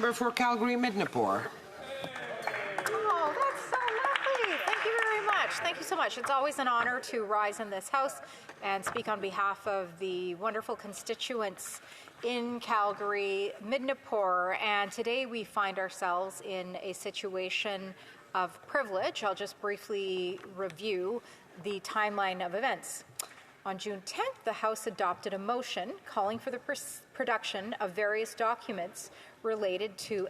member for Calgary-Midnapore. Oh, that's so lovely. Thank you very much. Thank you so much. It's always an honor to rise in this House and speak on behalf of the wonderful constituents in Calgary-Midnapore. And today we find ourselves in a situation of privilege. I'll just briefly review the timeline of events. On June 10th, the House adopted a motion calling for the production of various documents related to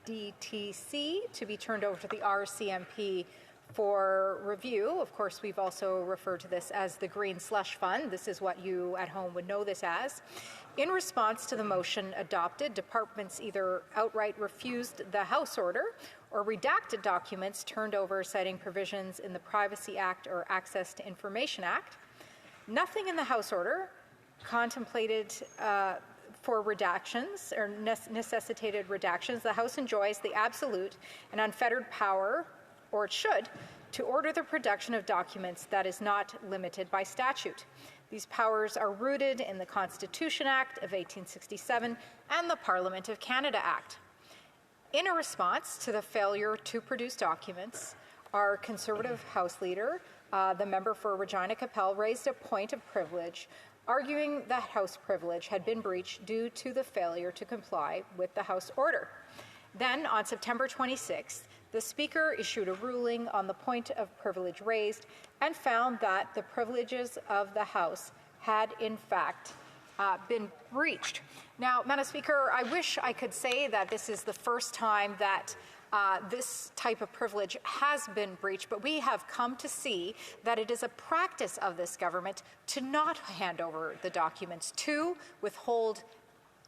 SDTC to be turned over to the RCMP for review. Of course, we've also referred to this as the Green Slush Fund. This is what you at home would know this as. In response to the motion adopted, departments either outright refused the House order or redacted documents turned over citing provisions in the Privacy Act or Access to Information Act. Nothing in the House order contemplated for redactions or necessitated redactions. The House enjoys the absolute and unfettered power, or it should, to order the production of documents that is not limited by statute. These powers are rooted in the Constitution Act of 1867 and the Parliament of Canada Act. In a response to the failure to produce documents, our Conservative House Leader, the member for Regina Capel, raised a point of privilege, arguing that House privilege had been breached due to the failure to comply with the House order. Then, on September 26th, the Speaker issued a ruling on the point of privilege raised and found that the privileges of the House had, in fact, been breached. Now, Madam Speaker, I wish I could say that this is the first time that this type of privilege has been breached, but we have come to see that it is a practice of this government to not hand over the documents, to withhold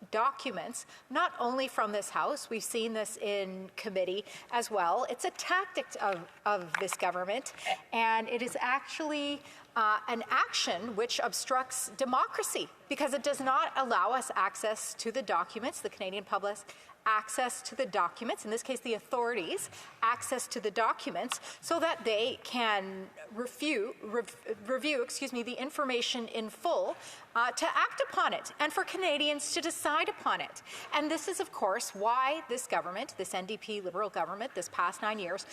documents, not only from this House, we've seen this in committee as well. It's a tactic of this government, and it is actually an action which obstructs democracy because it does not allow us access to the documents, the Canadian public access to the documents, in this case the authorities, access to the documents so that they can review the information in full to act upon it and for Canadians to decide upon it. And this is, of course, why this government, this NDP Liberal government, this past 9 years,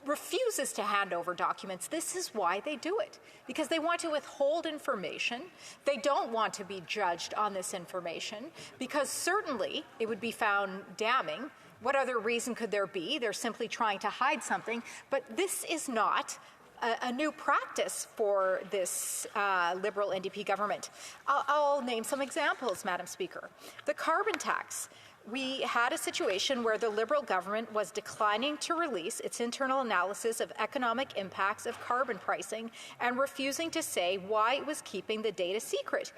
refuses to hand over documents. This is why they do it, because they want to withhold information. They don't want to be judged on this information, because certainly it would be found damning. What other reason could there be? They're simply trying to hide something, but this is not a new practice for this Liberal NDP government. I'll name some examples, Madam Speaker. The carbon tax. We had a situation where the Liberal government was declining to release its internal analysis of economic impacts of carbon pricing and refusing to say why it was keeping the data secret,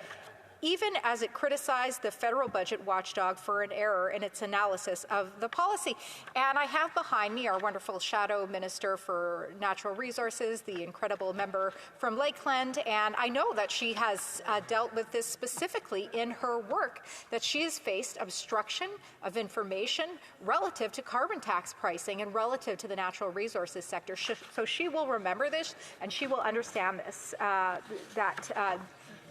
even as it criticized the federal budget watchdog for an error in its analysis of the policy. And I have behind me our wonderful Shadow Minister for Natural Resources, the incredible member from Lakeland, and I know that she has dealt with this specifically in her work, that she has faced obstruction of information relative to carbon tax pricing and relative to the natural resources sector. So she will remember this, and she will understand this,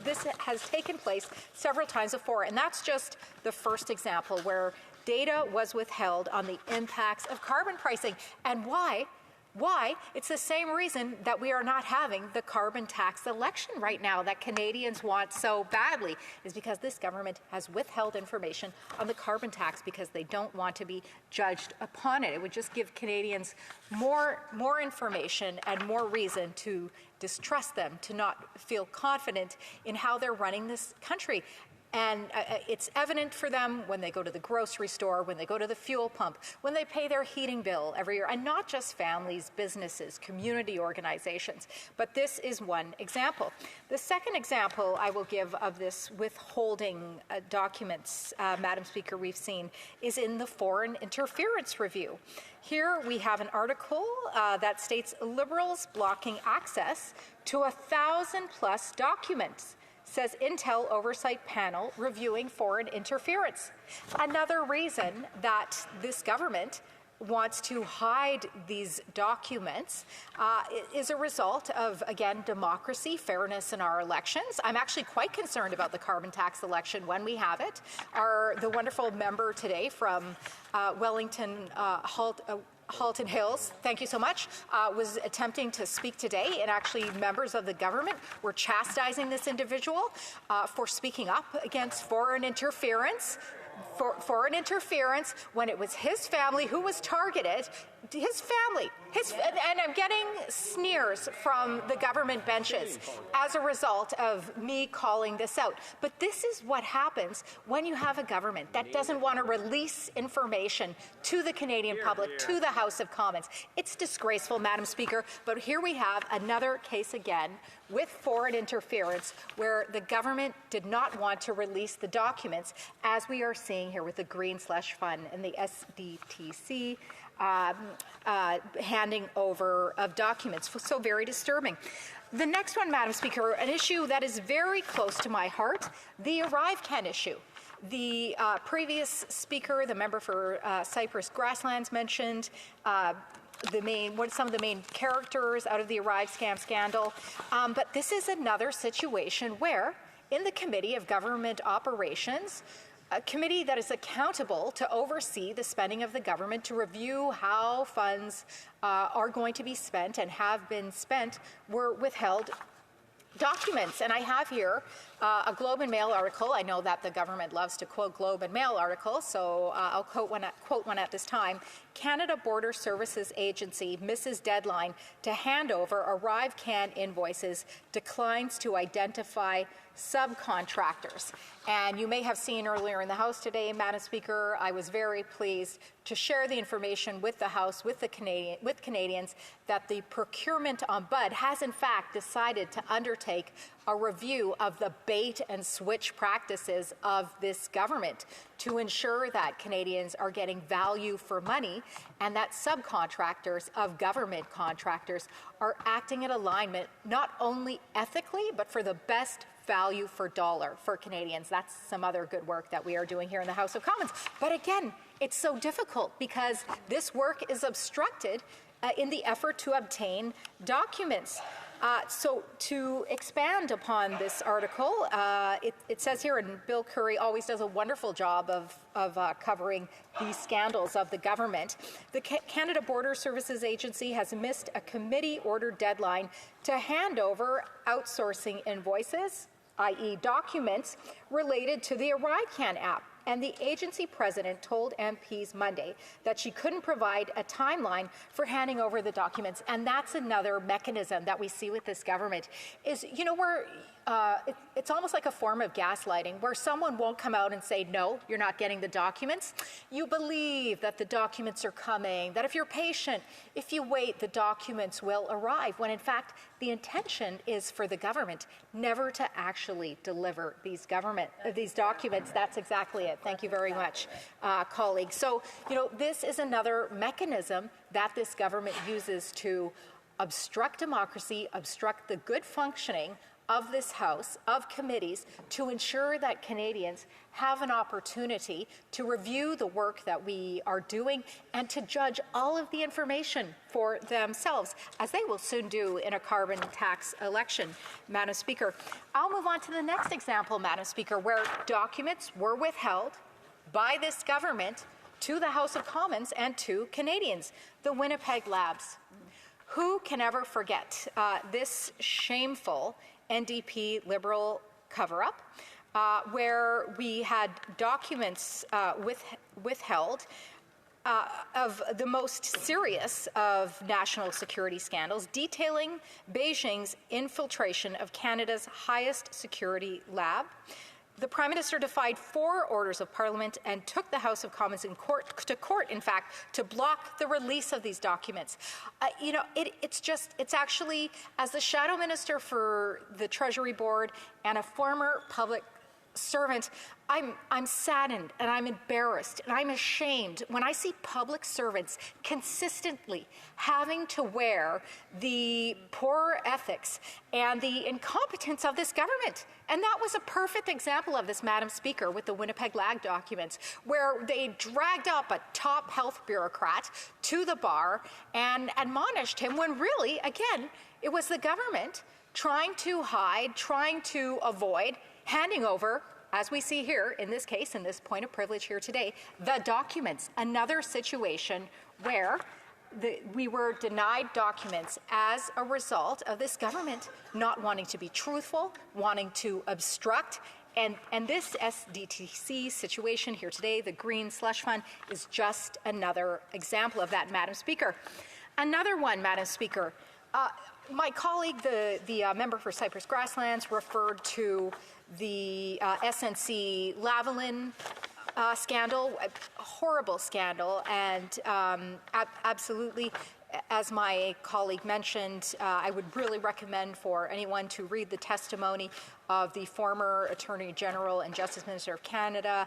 this has taken place several times before, and that's just the first example where data was withheld on the impacts of carbon pricing. And why? Why? It's the same reason that we are not having the carbon tax election right now that Canadians want so badly, is because this government has withheld information on the carbon tax because they don't want to be judged upon it. It would just give Canadians more information and more reason to distrust them, to not feel confident in how they're running this country. And it's evident for them when they go to the grocery store, when they go to the fuel pump, when they pay their heating bill every year, and not just families, businesses, community organizations. But this is one example. The second example I will give of this withholding documents, Madam Speaker, we've seen, is in the Foreign Interference Review. Here we have an article that states Liberals blocking access to 1,000+ documents, says Intel Oversight Panel reviewing foreign interference. Another reason that this government wants to hide these documents is a result of, again, democracy, fairness in our elections. I'm actually quite concerned about the carbon tax election when we have it. The wonderful member today from Wellington, Halton Hills, thank you so much, was attempting to speak today, and actually members of the government were chastising this individual for speaking up against foreign interference. Foreign interference when it was his family who was targeted, his family, and I'm getting sneers from the government benches as a result of me calling this out. But this is what happens when you have a government that doesn't want to release information to the Canadian public, to the House of Commons. It's disgraceful, Madam Speaker, but here we have another case again with foreign interference where the government did not want to release the documents, as we are seeing here with the Green Slush Fund and the SDTC handing over of documents. So very disturbing. The next one, Madam Speaker, an issue that is very close to my heart, the ArriveCan issue. The previous speaker, the member for Cypress Grasslands, mentioned some of the main characters out of the ArriveCan scandal. But this is another situation where, in the Committee of Government Operations, a committee that is accountable to oversee the spending of the government, to review how funds are going to be spent and have been spent, were withheld documents. And I have here a Globe and Mail article. I know that the government loves to quote Globe and Mail articles, so I'll quote one at this time. Canada Border Services Agency misses deadline to hand over ArriveCan invoices, declines to identify subcontractors. And you may have seen earlier in the House today, Madam Speaker, I was very pleased to share the information with the House, with Canadians, that the procurement ombudsman has in fact decided to undertake a review of the bait and switch practices of this government to ensure that Canadians are getting value for money and that subcontractors of government contractors are acting in alignment not only ethically but for the best value for dollar for Canadians. That's some other good work that we are doing here in the House of Commons. But again, it's so difficult because this work is obstructed in the effort to obtain documents. So to expand upon this article, it says here, and Bill Curry always does a wonderful job of covering these scandals of the government. The Canada Border Services Agency has missed a committee-ordered deadline to hand over outsourcing invoices, i.e. documents, related to the ArriveCan app. And the agency president told MPs Monday that she couldn't provide a timeline for handing over the documents. And that's another mechanism that we see with this government is, you know, it's almost like a form of gaslighting where someone won't come out and say, no, you're not getting the documents. You believe that the documents are coming, that if you're patient, if you wait, the documents will arrive, when in fact the intention is for the government never to actually deliver these documents. That's exactly it. Thank you very much, colleagues. So, you know, this is another mechanism that this government uses to obstruct democracy, obstruct the good functioning of this House, of committees, to ensure that Canadians have an opportunity to review the work that we are doing and to judge all of the information for themselves, as they will soon do in a carbon tax election, Madam Speaker. I'll move on to the next example, Madam Speaker, where documents were withheld by this government to the House of Commons and to Canadians, the Winnipeg labs. Who can ever forget this shameful NDP Liberal cover-up, where we had documents withheld of the most serious of national security scandals, detailing Beijing's infiltration of Canada's highest security lab. The Prime Minister defied 4 orders of Parliament and took the House of Commons to court, in fact, to block the release of these documents. You know, it's actually, as the Shadow Minister for the Treasury Board and a former public servant, I'm saddened and I'm embarrassed and I'm ashamed when I see public servants consistently having to wear the poor ethics and the incompetence of this government. And that was a perfect example of this, Madam Speaker, with the Winnipeg lag documents, where they dragged up a top health bureaucrat to the bar and admonished him when really, again, it was the government trying to hide, trying to avoid handing over, as we see here in this case, in this point of privilege here today, the documents. Another situation where we were denied documents as a result of this government not wanting to be truthful, wanting to obstruct. And this SDTC situation here today, the Green Slush Fund, is just another example of that, Madam Speaker. Another one, Madam Speaker. My colleague, the member for Cypress Grasslands, referred to the SNC-Lavalin scandal, a horrible scandal, and absolutely, as my colleague mentioned, I would really recommend for anyone to read the testimony of the former Attorney General and Justice Minister of Canada,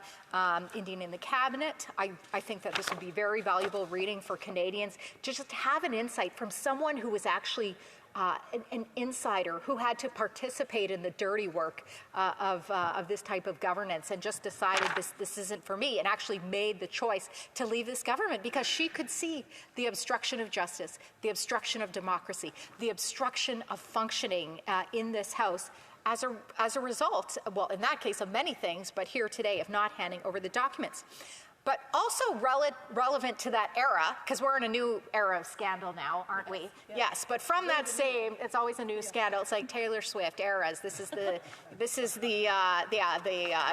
Indian in the Cabinet. I think that this would be very valuable reading for Canadians to just have an insight from someone who was actually an insider who had to participate in the dirty work of this type of governance and just decided this isn't for me, and actually made the choice to leave this government because she could see the obstruction of justice, the obstruction of democracy, the obstruction of functioning in this House as a result, well, in that case of many things, but here today of not handing over the documents. But also relevant to that era, because we're in a new era of scandal now, aren't we? Yes, but from that same, it's always a new scandal. It's like Taylor Swift eras. This is the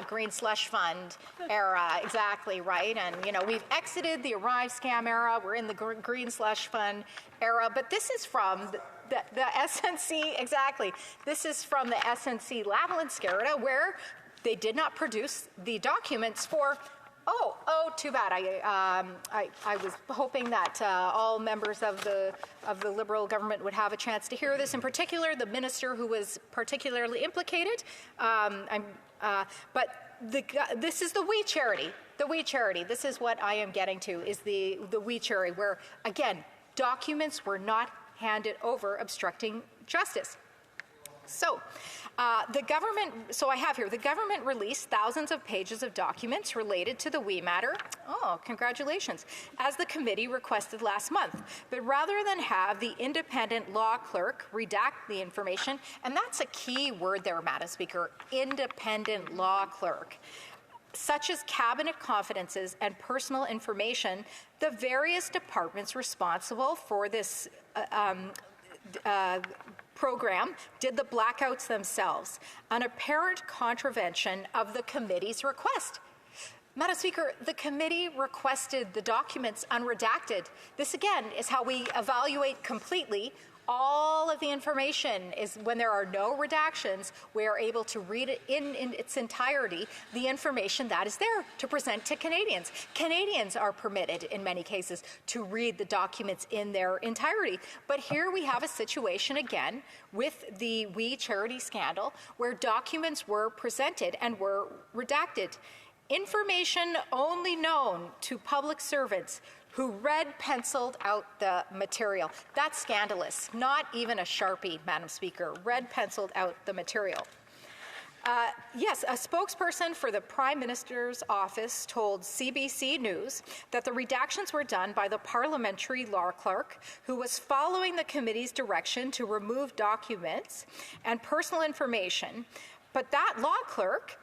Green Slush Fund era, exactly right. And we've exited the Arrive scam era. We're in the Green Slush Fund era. But this is from the SNC, exactly. This is from the SNC-Lavalin scare era, where they did not produce the documents for. Oh, too bad. I was hoping that all members of the Liberal government would have a chance to hear this. In particular, the minister who was particularly implicated. But this is the We Charity. The We Charity. This is what I am getting to. Is the We Charity, where again documents were not handed over, obstructing justice. So, the government released thousands of pages of documents related to the We matter. Oh, congratulations. As the committee requested last month. But rather than have the independent law clerk redact the information, and that's a key word there, Madam Speaker, independent law clerk, such as cabinet confidences and personal information, the various departments responsible for this program did the blackouts themselves, an apparent contravention of the committee's request. Madam Speaker, the committee requested the documents unredacted. This again is how we evaluate completely all of the information. Is when there are no redactions, we are able to read it in its entirety, the information that is there to present to Canadians. Canadians are permitted in many cases to read the documents in their entirety. But here we have a situation again with the We Charity scandal where documents were presented and were redacted. Information only known to public servants who red-penciled out the material. That's scandalous. Not even a Sharpie, Madam Speaker. Red-penciled out the material. Yes, a spokesperson for the Prime Minister's office told CBC News that the redactions were done by the parliamentary law clerk who was following the committee's direction to remove documents and personal information. But that law clerk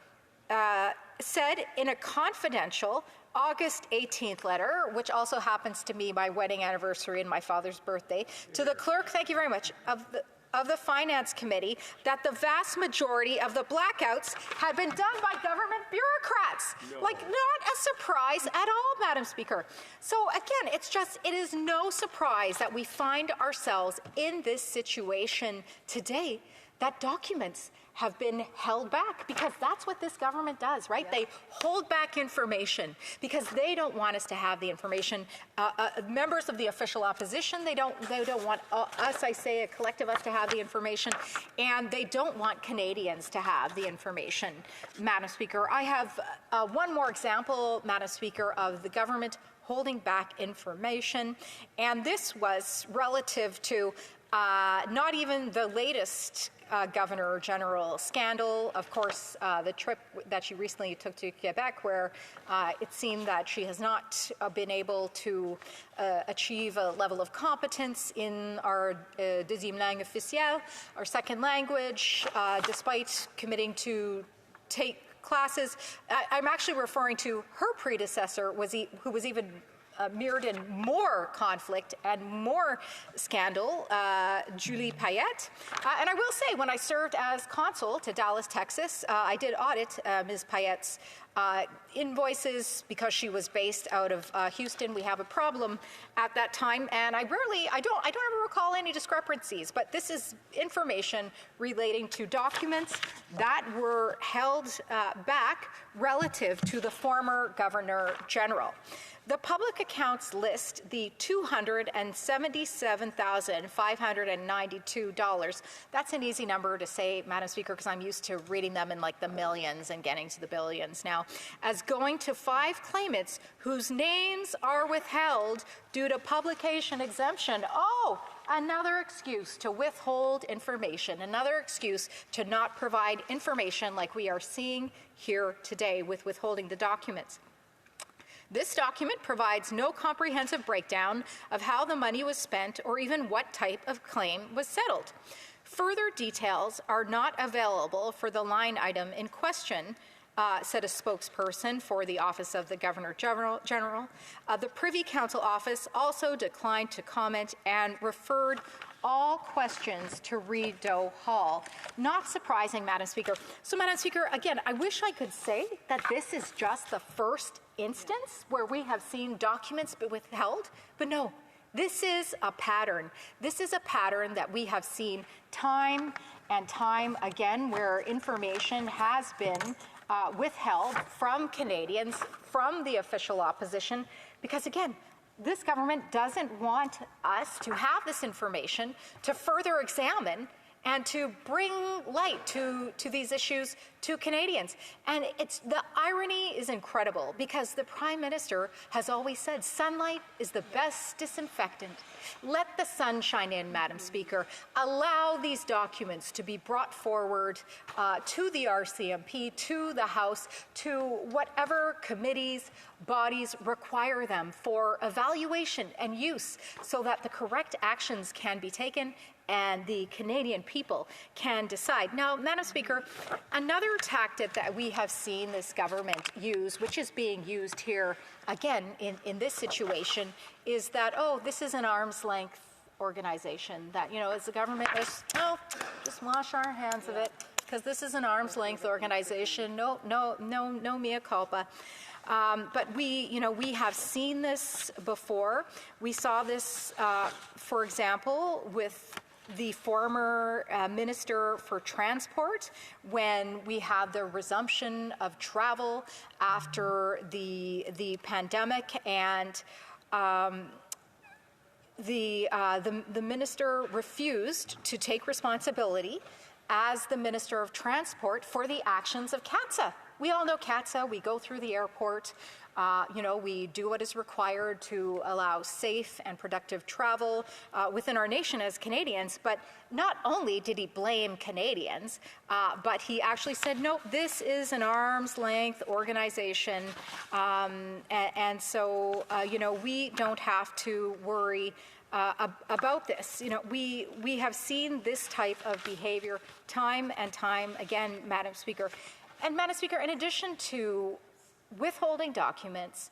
said in a confidential August 18th letter, which also happens to be my wedding anniversary and my father's birthday, to the clerk, thank you very much, of the Finance Committee, that the vast majority of the blackouts had been done by government bureaucrats. No. Like, not a surprise at all, Madam Speaker. So again, it is no surprise that we find ourselves in this situation today, that documents have been held back, because that's what this government does, right? They hold back information because they don't want us to have the information. Members of the official opposition, they don't want us, I say, a collective us, to have the information, and they don't want Canadians to have the information. Madam Speaker, I have one more example, Madam Speaker, of the government holding back information, and this was relative to not even the latest Governor General scandal. Of course, the trip that she recently took to Quebec, where it seemed that she has not been able to achieve a level of competence in our deuxième langue officielle, our second language, despite committing to take classes. I'm actually referring to her predecessor, who was even mirrored in more conflict and more scandal, Julie Payette. And I will say, when I served as consul to Dallas, Texas, I did audit Ms. Payette's invoices because she was based out of Houston. We have a problem at that time, and I don't ever recall any discrepancies, but this is information relating to documents that were held back relative to the former Governor General. The public accounts list the $277,592. That's an easy number to say, Madam Speaker, because I'm used to reading them in like the millions and getting to the billions now, as going to 5 claimants whose names are withheld due to publication exemption. Oh, another excuse to withhold information, another excuse to not provide information like we are seeing here today with withholding the documents. This document provides no comprehensive breakdown of how the money was spent or even what type of claim was settled. Further details are not available for the line item in question, said a spokesperson for the Office of the Governor General. The Privy Council Office also declined to comment and referred all questions to Rideau Hall. Not surprising, Madam Speaker. So, Madam Speaker, again, I wish I could say that this is just the first instance where we have seen documents be withheld, but no, this is a pattern. This is a pattern that we have seen time and time again, where information has been withheld from Canadians, from the official opposition, because again, this government doesn't want us to have this information to further examine and to bring light to these issues to Canadians. And the irony is incredible, because the Prime Minister has always said sunlight is the best disinfectant. Let the sun shine in, Madam Speaker. Allow these documents to be brought forward to the RCMP, to the House, to whatever committees, bodies require them for evaluation and use, so that the correct actions can be taken and the Canadian people can decide. Now, Madam Speaker, another tactic that we have seen this government use, which is being used here again in this situation, is that, oh, this is an arm's length organization, that, you know, as the government is, oh, just wash our hands of it, because this is an arm's length organization. No mea culpa. But we have seen this before. We saw this, for example, with the former Minister for Transport, when we had the resumption of travel after the pandemic, and the minister refused to take responsibility as the Minister of Transport for the actions of CATSA. We all know CATSA. We go through the airport. We do what is required to allow safe and productive travel within our nation as Canadians. But not only did he blame Canadians, but he actually said, no, this is an arm's length organization. And so, we don't have to worry about this. We have seen this type of behavior time and time again, Madam Speaker. And Madam Speaker, in addition to withholding documents,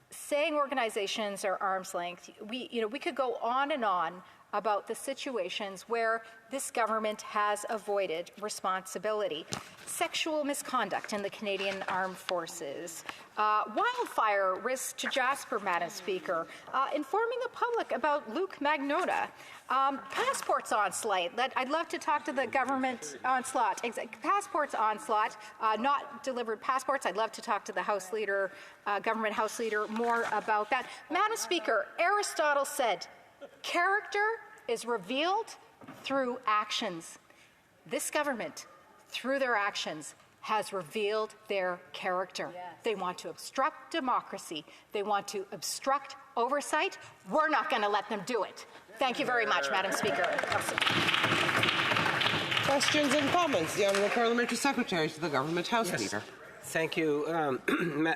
saying organizations are arm's length, we could go on and on about the situations where this government has avoided responsibility. Sexual misconduct in the Canadian Armed Forces, wildfire risks to Jasper, Madam Speaker, informing the public about Luke Magnotta, passports onslaught. I'd love to talk to the government onslaught. Passports onslaught, not delivered passports. I'd love to talk to the House Leader, government House Leader, more about that. Madam Speaker, Aristotle said, character is revealed through actions. This government, through their actions, has revealed their character. Yes. They want to obstruct democracy. They want to obstruct oversight. We're not going to let them do it. Thank you very much, Madam Speaker. Questions and comments. The Honourable Parliamentary Secretary to the Government House Leader. Thank you,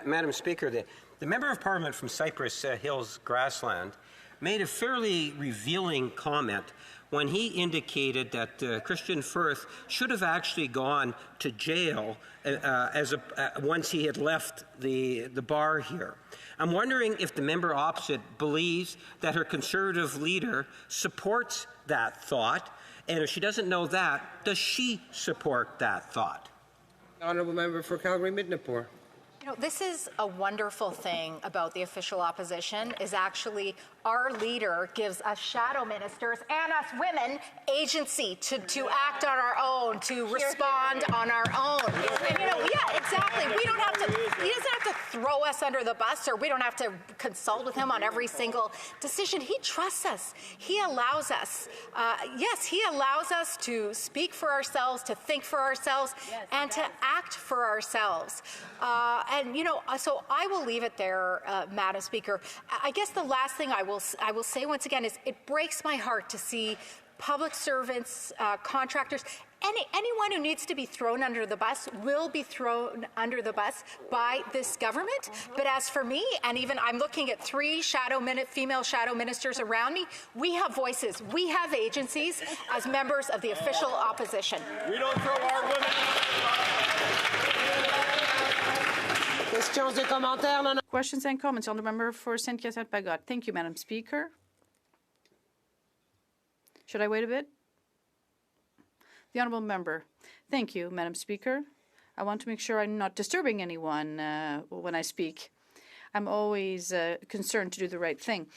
Madam Speaker. The Member of Parliament from Cypress Hills Grassland made a fairly revealing comment when he indicated that Christian Firth should have actually gone to jail once he had left the bar here. I'm wondering if the member opposite believes that her Conservative leader supports that thought, and if she doesn't know that, does she support that thought? Honourable Member for Calgary-Midnapore. You know, this is a wonderful thing about the official opposition, is actually our leader gives us shadow ministers and us women agency to act on our own, to respond on our own. And, you know, yeah, exactly. He doesn't have to throw us under the bus, or we don't have to consult with him on every single decision. He trusts us. He allows us. Yes, he allows us to speak for ourselves, to think for ourselves, and to act for ourselves. And, you know, so I will leave it there, Madam Speaker. I guess the last thing I will say once again is it breaks my heart to see public servants, contractors, anyone who needs to be thrown under the bus will be thrown under the bus by this government. But as for me, and even I'm looking at 3 female shadow ministers around me, we have voices, we have agencies as members of the official opposition. We don't throw our women. Questions and comments on the member for Saint-Hyacinthe-Bagotte. Thank you, Madam Speaker. Should I wait a bit? The honourable member. Thank you, Madam Speaker. I want to make sure I'm not disturbing anyone when I speak. I'm always concerned to do the right thing.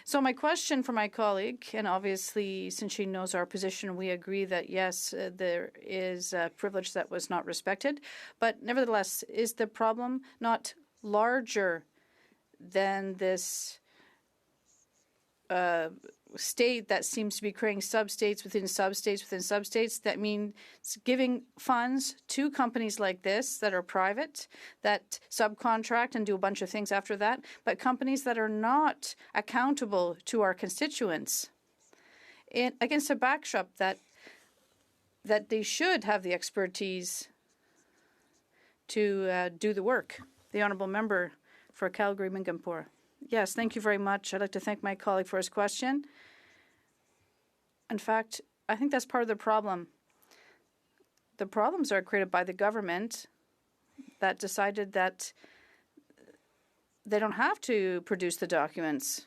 So my question for my colleague, and obviously since she knows our position, we agree that yes, there is a privilege that was not respected, but nevertheless, is the problem not larger than this state that seems to be creating substates within substates within substates? That means giving funds to companies like this that are private, that subcontract and do a bunch of things after that, but companies that are not accountable to our constituents, against a backdrop that they should have the expertise to do the work. The honourable member for Calgary-Midnapore. Yes, thank you very much. I'd like to thank my colleague for his question. In fact, I think that's part of the problem. The problems are created by the government that decided that they don't have to produce the documents.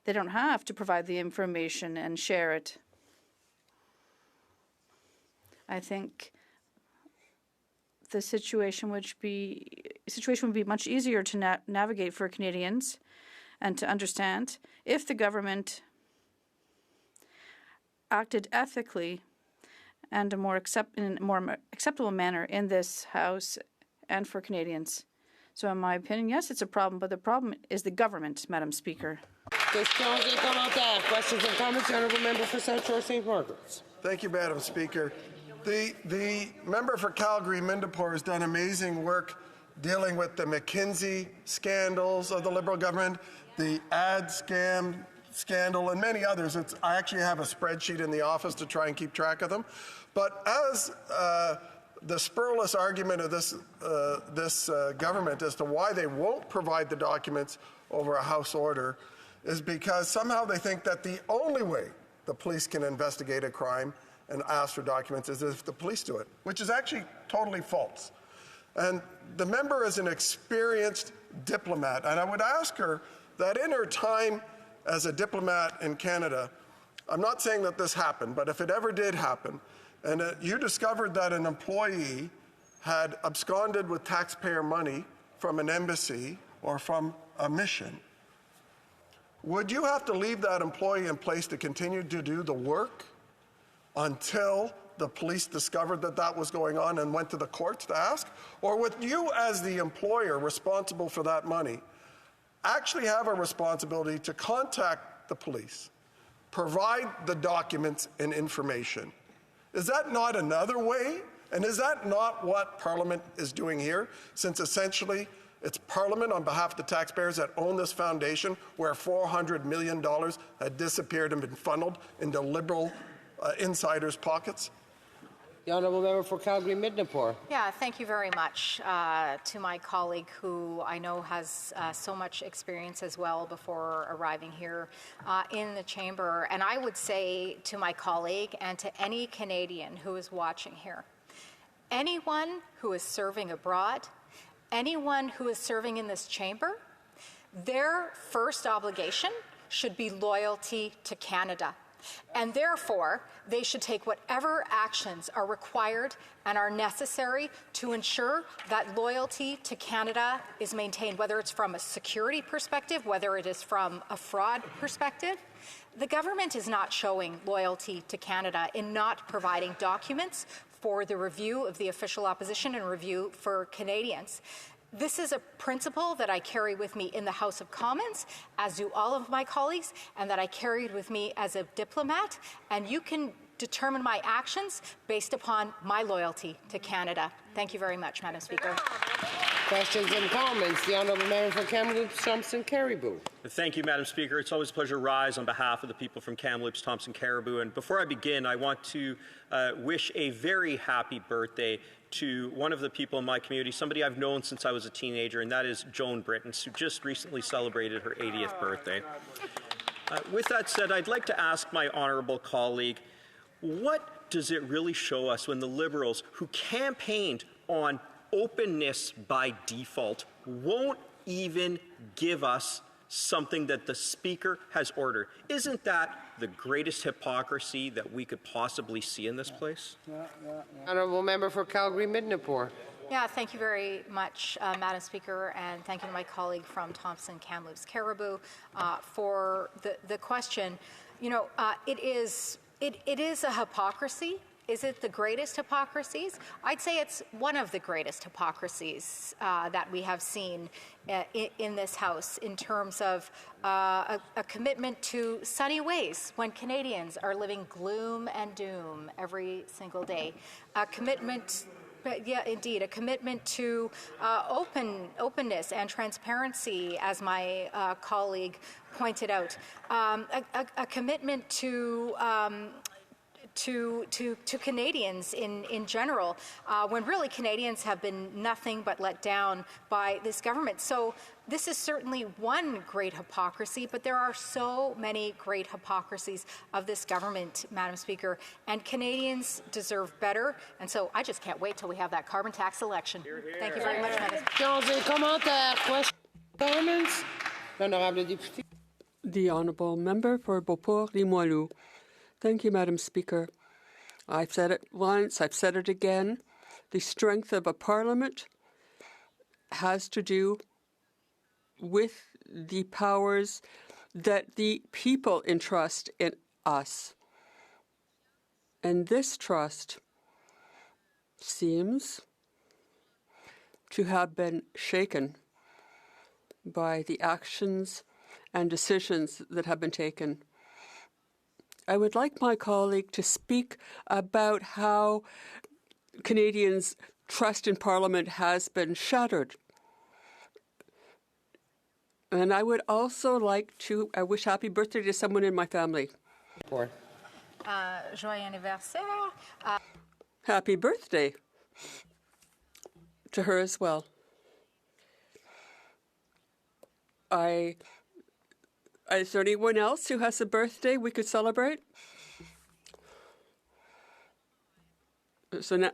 They don't have to provide the information and share it. I think the situation would be much easier to navigate for Canadians and to understand if the government acted ethically and in a more acceptable manner in this House and for Canadians. So in my opinion, yes, it's a problem, but the problem is the government, Madam Speaker. Questions and comments, the Honourable Member for South Shore St. Margaret's. Thank you, Madam Speaker. The member for Calgary-Midnapore has done amazing work dealing with the McKinsey scandals of the Liberal government, the ad scandal, and many others. I actually have a spreadsheet in the office to try and keep track of them. But as the spurless argument of this government as to why they won't provide the documents over a House order is because somehow they think that the only way the police can investigate a crime and ask for documents is if the police do it, which is actually totally false. And the member is an experienced diplomat, and I would ask her that in her time as a diplomat in Canada, I'm not saying that this happened, but if it ever did happen, and you discovered that an employee had absconded with taxpayer money from an embassy or from a mission, would you have to leave that employee in place to continue to do the work until the police discovered that that was going on and went to the courts to ask? Or would you, as the employer responsible for that money, actually have a responsibility to contact the police, provide the documents and information? Is that not another way? And is that not what Parliament is doing here, since essentially it's Parliament on behalf of the taxpayers that own this foundation where $400 million had disappeared and been funneled into Liberal insiders' pockets? The honourable member for Calgary-Midnapore. Yeah, thank you very much to my colleague who I know has so much experience as well before arriving here in the chamber. And I would say to my colleague and to any Canadian who is watching here, anyone who is serving abroad, anyone who is serving in this chamber, their first obligation should be loyalty to Canada. And therefore, they should take whatever actions are required and are necessary to ensure that loyalty to Canada is maintained, whether it's from a security perspective, whether it is from a fraud perspective. The government is not showing loyalty to Canada in not providing documents for the review of the official opposition and review for Canadians. This is a principle that I carry with me in the House of Commons, as do all of my colleagues, and that I carried with me as a diplomat. And you can determine my actions based upon my loyalty to Canada. Thank you very much, Madam Speaker. Questions and comments. The honourable member for Kamloops, Thompson, Caribou. Thank you, Madam Speaker. It's always a pleasure to rise on behalf of the people from Kamloops, Thompson, Caribou. And before I begin, I want to wish a very happy birthday to one of the people in my community, somebody I've known since I was a teenager, and that is Joan Britton, who just recently celebrated her 80th birthday. With that said, I'd like to ask my honourable colleague, what does it really show us when the Liberals, who campaigned on openness by default, won't even give us something that the Speaker has ordered? Isn't that the greatest hypocrisy that we could possibly see in this place? Honourable member for Calgary-Midnapore. Yeah, thank you very much, Madam Speaker, and thank you to my colleague from Thompson, Kamloops, Caribou for the question. You know, it is a hypocrisy. Is it the greatest hypocrisies? I'd say it's one of the greatest hypocrisies that we have seen in this House in terms of a commitment to sunny ways when Canadians are living gloom and doom every single day. A commitment, yeah, indeed, a commitment to openness and transparency, as my colleague pointed out. A commitment to Canadians in general, when really Canadians have been nothing but let down by this government. So this is certainly one great hypocrisy, but there are so many great hypocrisies of this government, Madam Speaker, and Canadians deserve better. And so I just can't wait till we have that carbon tax election. Thank you very much, Madam Speaker. Commentaires, questions, comments. L'honorable député. The Honourable Member for Beauport-Limoilou. Thank you, Madam Speaker. I've said it once, I've said it again. The strength of a parliament has to do with the powers that the people entrust in us. And this trust seems to have been shaken by the actions and decisions that have been taken. I would like my colleague to speak about how Canadians' trust in Parliament has been shattered. And I would also like to wish happy birthday to someone in my family. Joyeux anniversaire. Happy birthday to her as well. Is there anyone else who has a birthday we could celebrate? So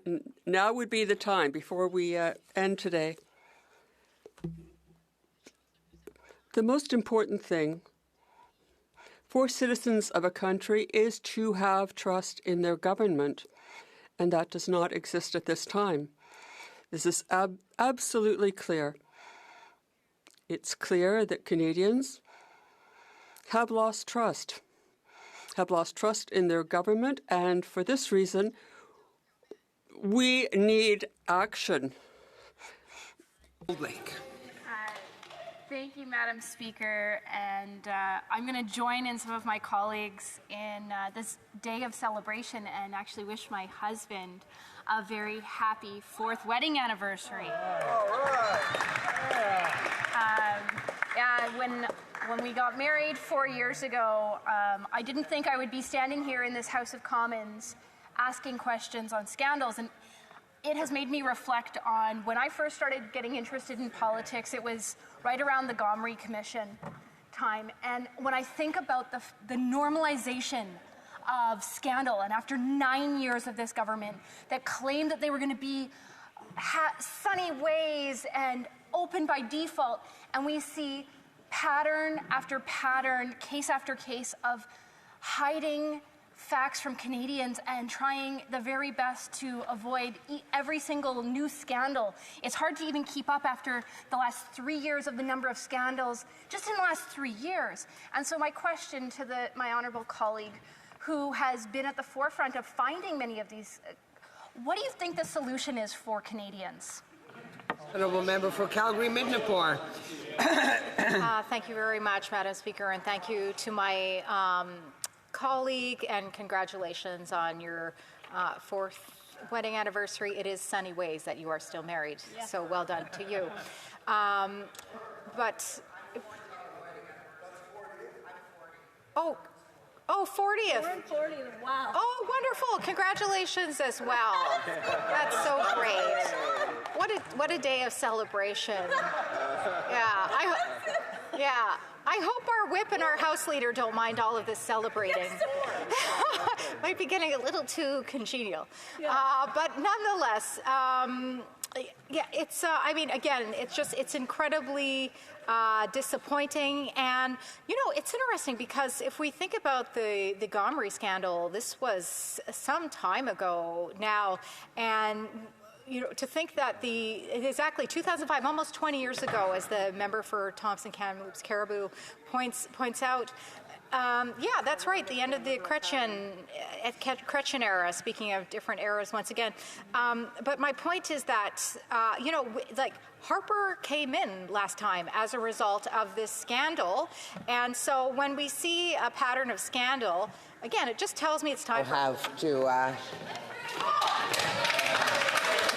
now would be the time before we end today. The most important thing for citizens of a country is to have trust in their government, and that does not exist at this time. This is absolutely clear. It's clear that Canadians have lost trust in their government, and for this reason, we need action. Lake. Thank you, Madam Speaker, and I'm going to join in some of my colleagues in this day of celebration and actually wish my husband a very happy 4th wedding anniversary. When we got married 4 years ago, I didn't think I would be standing here in this House of Commons asking questions on scandals, and it has made me reflect on when I first started getting interested in politics. It was right around the Gomery Commission time. And when I think about the normalization of scandal, and after 9 years of this government that claimed that they were going to be sunny ways and open by default, and we see pattern after pattern, case after case of hiding facts from Canadians and trying the very best to avoid every single new scandal. It's hard to even keep up after the last 3 years of the number of scandals just in the last 3 years. And so my question to my honourable colleague who has been at the forefront of finding many of these, what do you think the solution is for Canadians? Honourable Member for Calgary-Midnapore. Thank you very much, Madam Speaker, and thank you to my colleague, and congratulations on your 4th wedding anniversary. It is sunny ways that you are still married, so well done to you. Oh, 40th. We're in 40, wow. Oh, wonderful. Congratulations as well. That's so great. What a day of celebration. I hope our whip and our House Leader don't mind all of this celebrating. Might be getting a little too congenial. But nonetheless, it's, it's incredibly disappointing. And, it's interesting because if we think about the Gomery scandal, this was some time ago now. And, to think that exactly 2005, almost 20 years ago, as the member for Thompson Kamloops Caribou points out, that's right, the end of the Chrétien era, speaking of different eras once again. But my point is that, Harper came in last time as a result of this scandal. And so when we see a pattern of scandal, again, it just tells me it's time We'll have to...